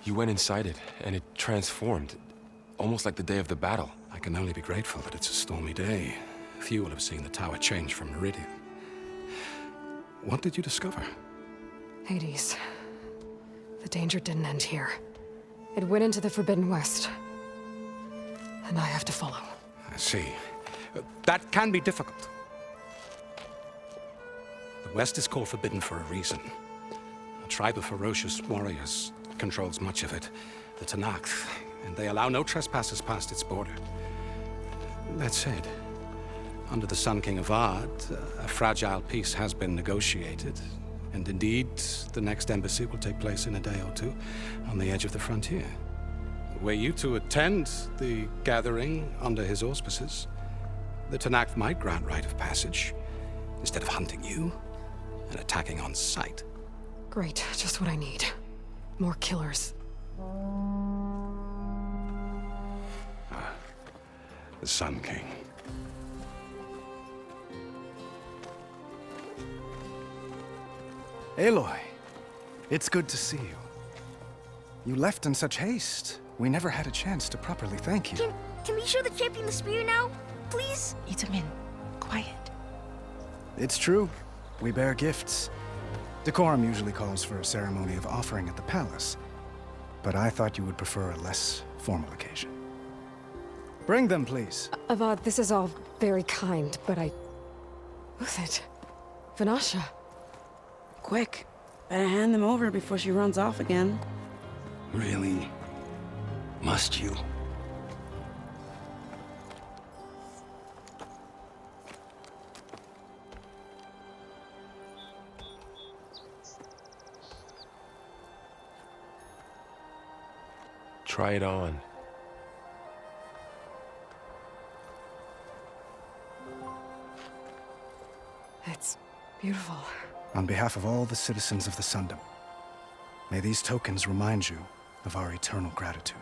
You went inside it, and it transformed. Almost like the day of the battle. I can only be grateful that it's a stormy day. Few will have seen the tower change from Meridian. What did you discover? Hades. The danger didn't end here. It went into the Forbidden West. And I have to follow. I see. That can be difficult. The West is called Forbidden for a reason. A tribe of ferocious warriors controls much of it, the Tenakth, and they allow no trespassers past its border. That said, under the Sun King Avad, a fragile peace has been negotiated, and indeed, the next embassy will take place in a day or two on the edge of the frontier. Were you to attend the gathering under his auspices, the Tenakth might grant right of passage, instead of hunting you and attacking on sight. Great, just what I need. More killers. The Sun King. Aloy, it's good to see you. You left in such haste. We never had a chance to properly thank you. Can we show the champion the spear now? Please? Itamen, quiet. It's true. We bear gifts. Decorum usually calls for a ceremony of offering at the palace, but I thought you would prefer a less formal occasion. Bring them, please. Avad, this is all very kind, but Who's it? Vanasha. Quick, better hand them over before she runs off again. Really? Must you? Try it on. It's beautiful. On behalf of all the citizens of the Sundom, may these tokens remind you of our eternal gratitude.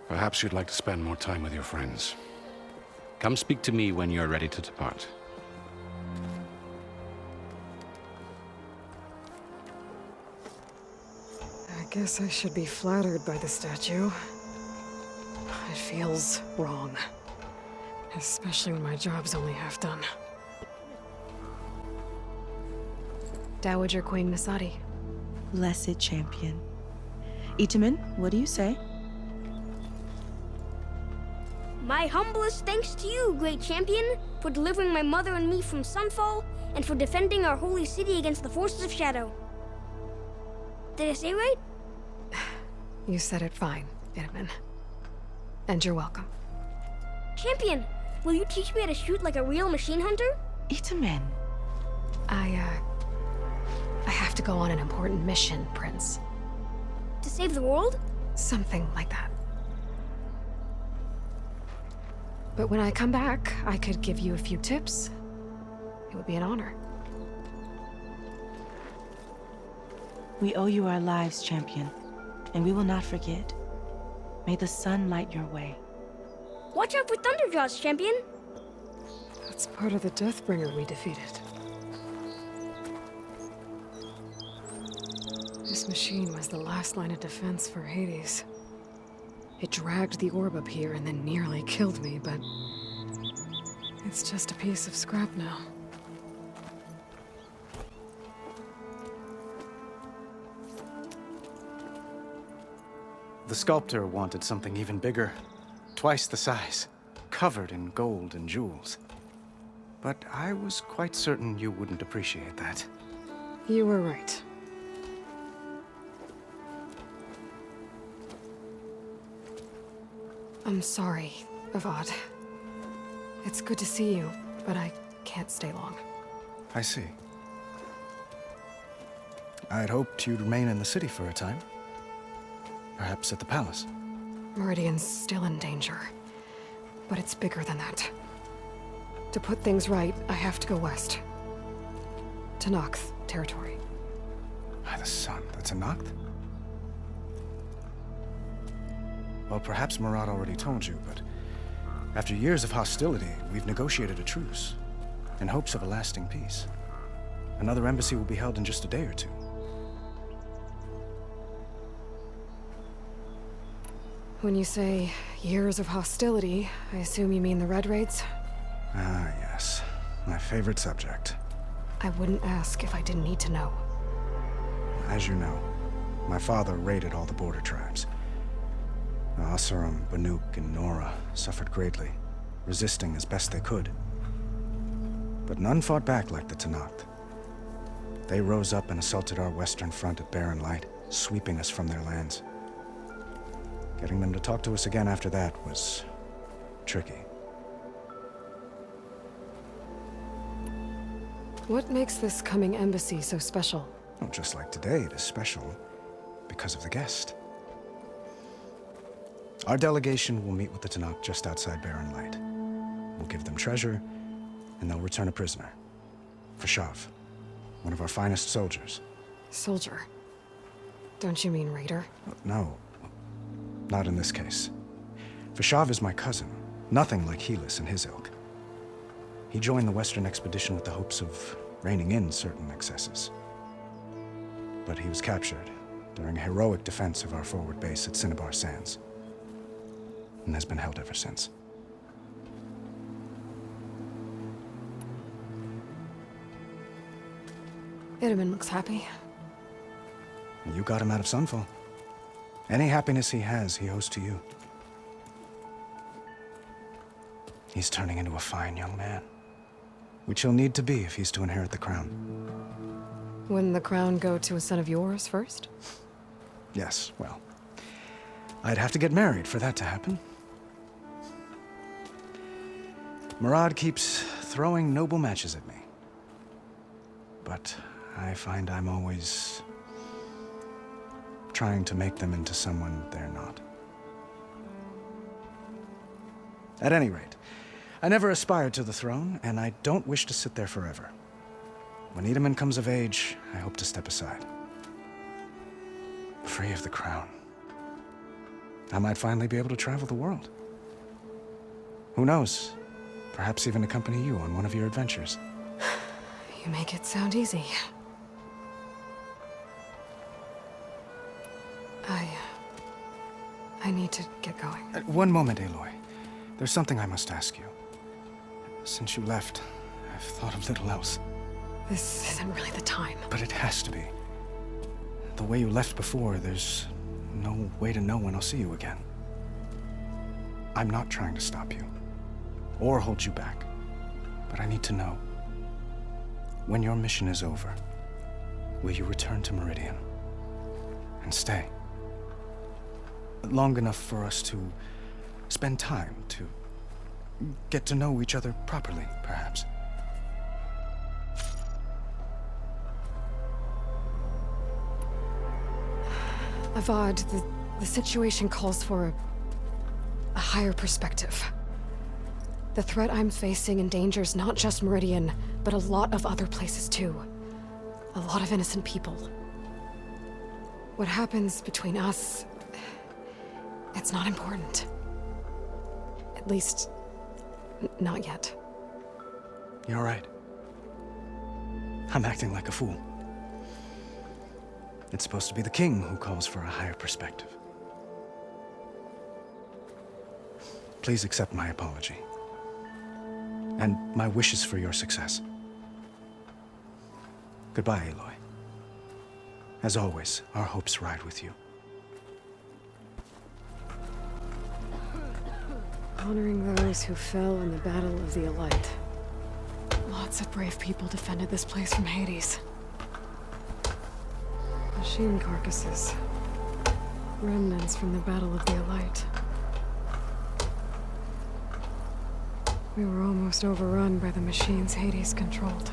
Perhaps you'd like to spend more time with your friends. Come speak to me when you're ready to depart. I guess I should be flattered by the statue. It feels wrong. Especially when my job's only half done. Dowager Queen Nasadi. Blessed champion. Itamen, what do you say? My humblest thanks to you, great champion, for delivering my mother and me from Sunfall, and for defending our holy city against the forces of Shadow. Did I say right? You said it fine, Itamen. And you're welcome. Champion, will you teach me how to shoot like a real machine hunter? Itamen. I have to go on an important mission, Prince. To save the world? Something like that. But when I come back, I could give you a few tips. It would be an honor. We owe you our lives, champion, and we will not forget. May the sun light your way. Watch out for Thunderjaws, champion! That's part of the Deathbringer we defeated. This machine was the last line of defense for Hades. It dragged the orb up here and then nearly killed me, but it's just a piece of scrap now. The sculptor wanted something even bigger, twice the size, covered in gold and jewels. But I was quite certain you wouldn't appreciate that. You were right. I'm sorry, Avad. It's good to see you, but I can't stay long. I see. I'd hoped you'd remain in the city for a time. Perhaps at the palace. Meridian's still in danger, but it's bigger than that. To put things right, I have to go west. To Nox territory. By the sun, that's a Noct? Well, perhaps Murad already told you, but after years of hostility, we've negotiated a truce in hopes of a lasting peace. Another embassy will be held in just a day or two. When you say years of hostility, I assume you mean the Red Raids? Ah, yes. My favorite subject. I wouldn't ask if I didn't need to know. As you know, my father raided all the border tribes. The Asurum, Banuk, and Nora suffered greatly, resisting as best they could. But none fought back like the Tenakth. They rose up and assaulted our western front at Barren Light, sweeping us from their lands. Getting them to talk to us again after that was tricky. What makes this coming embassy so special? Well, just like today, it is special because of the guest. Our delegation will meet with the Tenakth just outside Barren Light. We'll give them treasure, and they'll return a prisoner. Fashav, one of our finest soldiers. Soldier. Don't you mean raider? No, not in this case. Fashav is my cousin, nothing like Helis and his ilk. He joined the Western expedition with the hopes of reining in certain excesses. But he was captured during a heroic defense of our forward base at Cinnabar Sands, and has been held ever since. Itamen looks happy. You got him out of Sunfall. Any happiness he has, he owes to you. He's turning into a fine young man, which he'll need to be if he's to inherit the crown. Wouldn't the crown go to a son of yours first? Yes, well, I'd have to get married for that to happen. Murad keeps throwing noble matches at me. But I find I'm always trying to make them into someone they're not. At any rate, I never aspired to the throne, and I don't wish to sit there forever. When Itamen comes of age, I hope to step aside. Free of the crown. I might finally be able to travel the world. Who knows? Perhaps even accompany you on one of your adventures. You make it sound easy. I need to get going. One moment, Aloy. There's something I must ask you. Since you left, I've thought of little else. This isn't really the time. But it has to be. The way you left before, there's no way to know when I'll see you again. I'm not trying to stop you, or hold you back. But I need to know. When your mission is over, will you return to Meridian? And stay? Long enough for us to spend time, to get to know each other properly, perhaps. Avad, the situation calls for a higher perspective. The threat I'm facing endangers not just Meridian, but a lot of other places too. A lot of innocent people. What happens between us, it's not important. At least, not yet. You're right. I'm acting like a fool. It's supposed to be the king who calls for a higher perspective. Please accept my apology. And my wishes for your success. Goodbye, Aloy. As always, our hopes ride with you. Honoring those who fell in the Battle of the Elite. Lots of brave people defended this place from Hades. Machine carcasses. Remnants from the Battle of the Elite. We were almost overrun by the machines Hades controlled.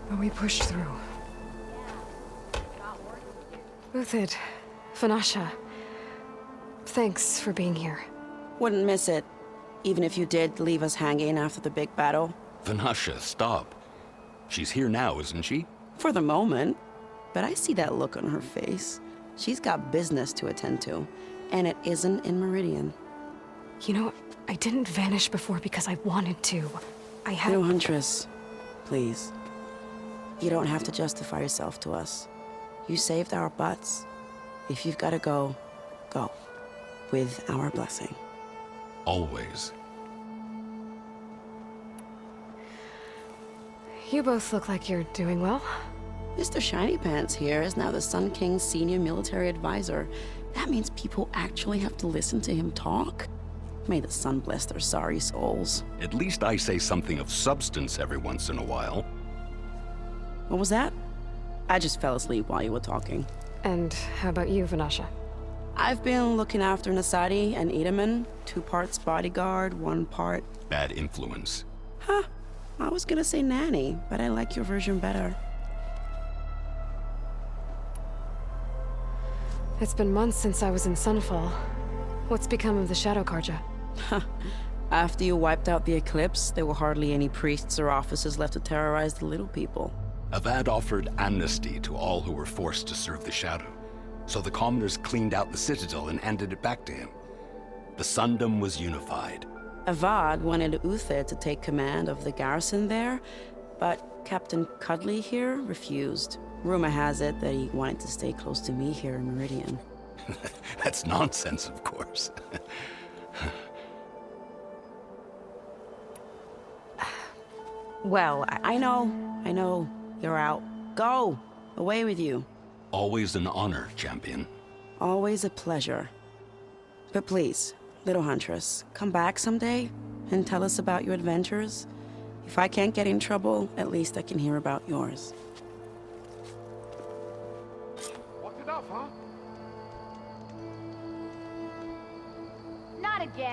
But we pushed through. Uthid, Vanasha, thanks for being here. Wouldn't miss it, even if you did leave us hanging after the big battle. Vanasha, stop. She's here now, isn't she? For the moment. But I see that look on her face. She's got business to attend to. And it isn't in Meridian. You know, I didn't vanish before because I wanted to. I had... No, Huntress. Please. You don't have to justify yourself to us. You saved our butts. If you've got to go, go. With our blessing. Always. You both look like you're doing well. Mr. Shiny Pants here is now the Sun King's senior military advisor. That means people actually have to listen to him talk? May the sun bless their sorry souls. At least I say something of substance every once in a while. What was that? I just fell asleep while you were talking. And how about you, Vanasha? I've been looking after Nasadi and Edaman. 2 parts bodyguard, 1 part... Bad influence. Huh. I was gonna say nanny, but I like your version better. It's been months since I was in Sunfall. What's become of the Shadow Carja? After you wiped out the Eclipse, there were hardly any priests or officers left to terrorize the little people. Avad offered amnesty to all who were forced to serve the Shadow. So the commoners cleaned out the Citadel and handed it back to him. The Sundom was unified. Avad wanted Uther to take command of the garrison there, but Captain Cudley here refused. Rumor has it that he wanted to stay close to me here in Meridian. That's nonsense, of course. Well, I know. You're out. Go! Away with you. Always an honor, champion. Always a pleasure. But please, little Huntress, come back someday and tell us about your adventures. If I can't get in trouble, at least I can hear about yours. Not again.